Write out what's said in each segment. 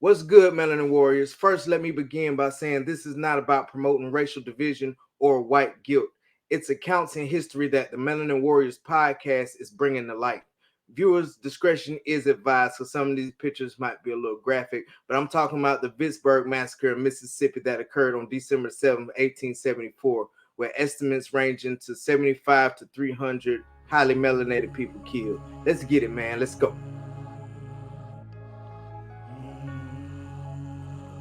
What's good, Melanin Warriors? First, let me begin by saying this is not about promoting racial division or white guilt. It's accounts in history that the Melanin Warriors podcast is bringing to light. Viewers' discretion is advised, so some of these pictures might be a little graphic, but I'm talking about the Vicksburg Massacre in Mississippi that occurred on December 7th, 1874, where estimates ranging to 75 to 300 highly melanated people killed. Let's get it, man. Let's go.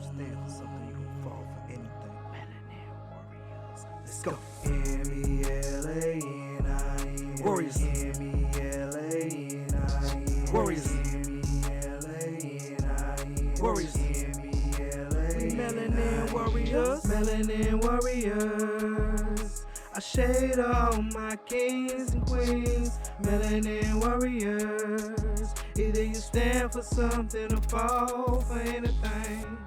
Stand for something, you gon' fall for anything. Melanin Warriors. Let's go. M-E-L-A-N-I-N. Warriors. M-E-L-A-N-I-N. Warriors. M-E-L-A-N-I-N. Warriors. We Melanin Warriors. Melanin Warriors. I shade all my kings and queens. Melanin Warriors. Either you stand for something or fall for anything.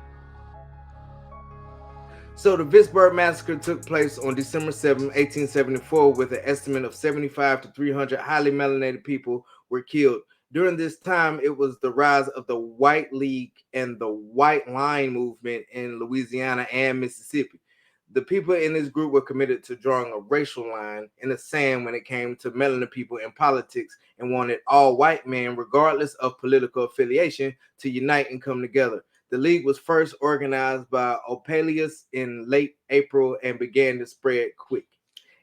So the Vicksburg Massacre took place on December 7th, 1874, with an estimate of 75 to 300 highly melanated people were killed. During this time, it was the rise of the White League and the White Line movement in Louisiana and Mississippi. The people in this group were committed to drawing a racial line in the sand when it came to melanin people in politics and wanted all white men, regardless of political affiliation, to unite and come together. The league was first organized by Opelius in late April and began to spread quick.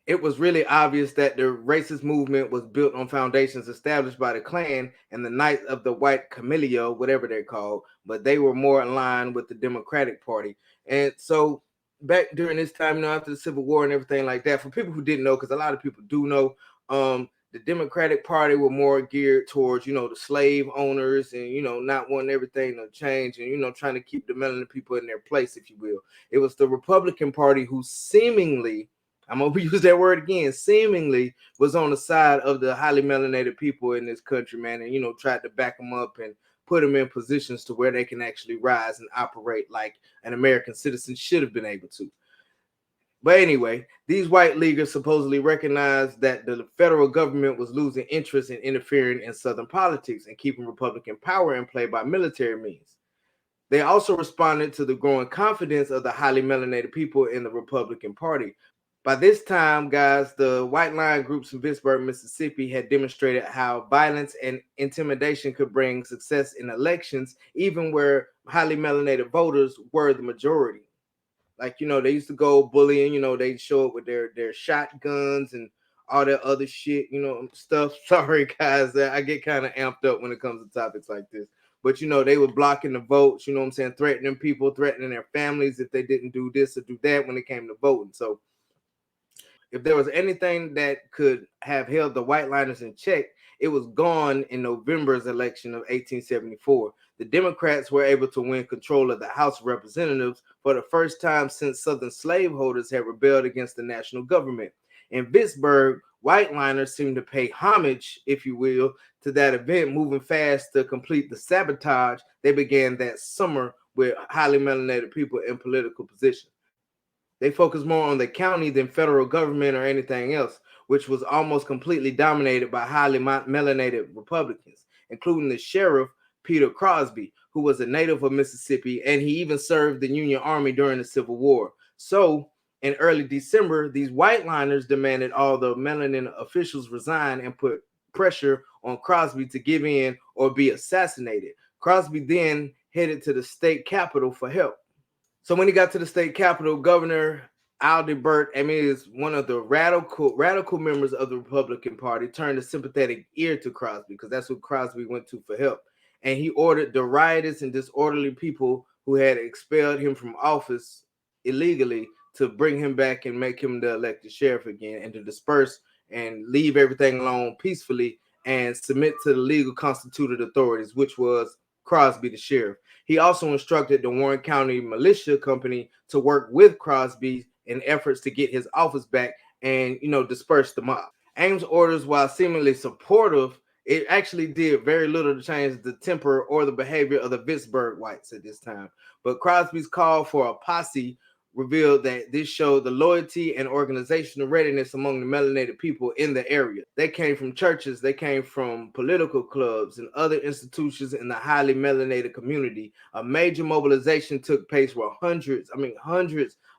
It was really obvious that the racist movement was built on foundations established by the Klan and the Knights of the White Camellia, whatever they're called, but they were more in line with the Democratic Party. And so back during this time, after the Civil War and everything like that, for people who didn't know, because a lot of people do know, the Democratic Party were more geared towards, the slave owners and, not wanting everything to change and, trying to keep the melanin people in their place, if you will. It was the Republican Party who seemingly, I'm going to use that word again, seemingly was on the side of the highly melanated people in this country, man, and, tried to back them up and put them in positions to where they can actually rise and operate like an American citizen should have been able to. But anyway, these white leaguers supposedly recognized that the federal government was losing interest in interfering in Southern politics and keeping Republican power in play by military means. They also responded to the growing confidence of the highly melanated people in the Republican Party. By this time, guys, the white line groups in Vicksburg, Mississippi had demonstrated how violence and intimidation could bring success in elections, even where highly melanated voters were the majority. Like, they used to go bullying, they'd show up with their shotguns and all that other shit, stuff. Sorry, guys, I get kind of amped up when it comes to topics like this. But, they were blocking the votes, what I'm saying, threatening people, threatening their families if they didn't do this or do that when it came to voting. So if there was anything that could have held the white liners in check, it was gone in November's election of 1874. The Democrats were able to win control of the House of Representatives for the first time since Southern slaveholders had rebelled against the national government. In Vicksburg, white liners seemed to pay homage, if you will, to that event, moving fast to complete the sabotage they began that summer with highly melanated people in political positions. They focused more on the county than federal government or anything else, which was almost completely dominated by highly melanated Republicans, including the sheriff, Peter Crosby, who was a native of Mississippi, and he even served the Union Army during the Civil War. So, in early December, these white liners demanded all the melanin officials resign and put pressure on Crosby to give in or be assassinated. Crosby then headed to the state capitol for help. So when he got to the state capitol, Governor Adelbert, is one of the radical members of the Republican Party, turned a sympathetic ear to Crosby because that's who Crosby went to for help. And he ordered the riotous and disorderly people who had expelled him from office illegally to bring him back and make him the elected sheriff again, and to disperse and leave everything alone peacefully and submit to the legal constituted authorities, which was Crosby, the sheriff. He also instructed the Warren County Militia Company to work with Crosby in efforts to get his office back and, disperse the mob. Ames' orders, while seemingly supportive, it actually did very little to change the temper or the behavior of the Vicksburg whites at this time. But Crosby's call for a posse revealed that this showed the loyalty and organizational readiness among the melanated people in the area. They came from churches, they came from political clubs and other institutions in the highly melanated community. A major mobilization took place where hundreds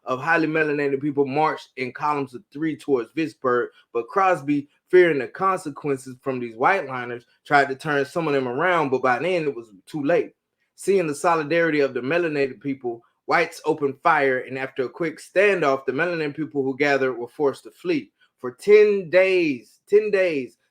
of highly melanated people marched in columns of 3 towards Vicksburg, but Crosby, fearing the consequences from these white liners, tried to turn some of them around, but by then it was too late. Seeing the solidarity of the melanated people, whites opened fire, and after a quick standoff, the melanated people who gathered were forced to flee. For 10 days,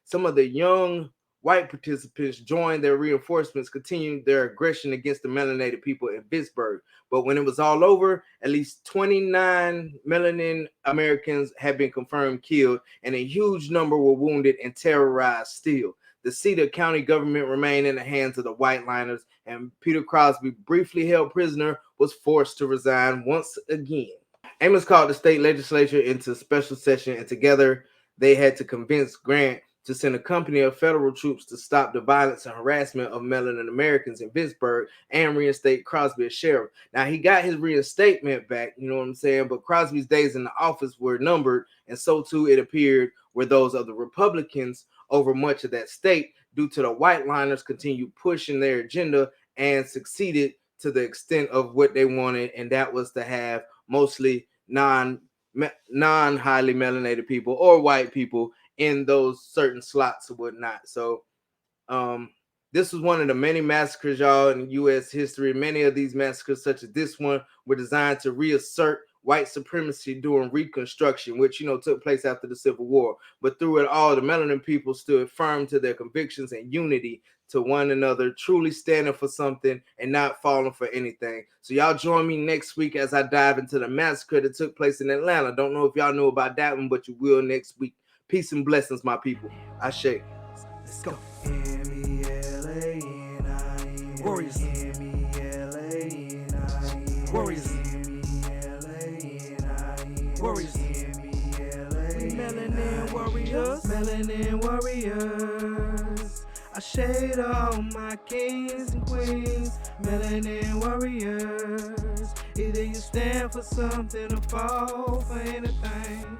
some of the young white participants joined their reinforcements, continuing their aggression against the melanated people in Vicksburg. But when it was all over, at least 29 melanin Americans had been confirmed killed, and a huge number were wounded and terrorized still. The seat of county government remained in the hands of the white liners, and Peter Crosby, briefly held prisoner, was forced to resign once again. Amos called the state legislature into special session, and together they had to convince Grant to send a company of federal troops to stop the violence and harassment of melanin Americans in Vicksburg and reinstate Crosby as sheriff. Now, he got his reinstatement back, you know what I'm saying, but Crosby's days in the office were numbered, and so too, it appeared, were those of the Republicans over much of that state, due to the white liners continue pushing their agenda and succeeded to the extent of what they wanted, and that was to have mostly non-highly melanated people or white people in those certain slots or whatnot. So this was one of the many massacres, y'all, in U.S. history. Many of these massacres, such as this one, were designed to reassert white supremacy during Reconstruction, which, you know, took place after the Civil War. But through it all, the melanin people stood firm to their convictions and unity to one another, truly standing for something and not falling for anything. So y'all join me next week as I dive into the massacre that took place in Atlanta. Don't know if y'all knew about that one, but you will next week. Peace and blessings, my people. Ashe. Let's go. M-E-L-A-N-I-N. Warriors. M-E-L-A-N-I-N. Warriors. M-E-L-A-N-I-N. Warriors. We melanin warriors. Melanin warriors. I shade all my kings and queens. Melanin warriors. Either you stand for something or fall for anything.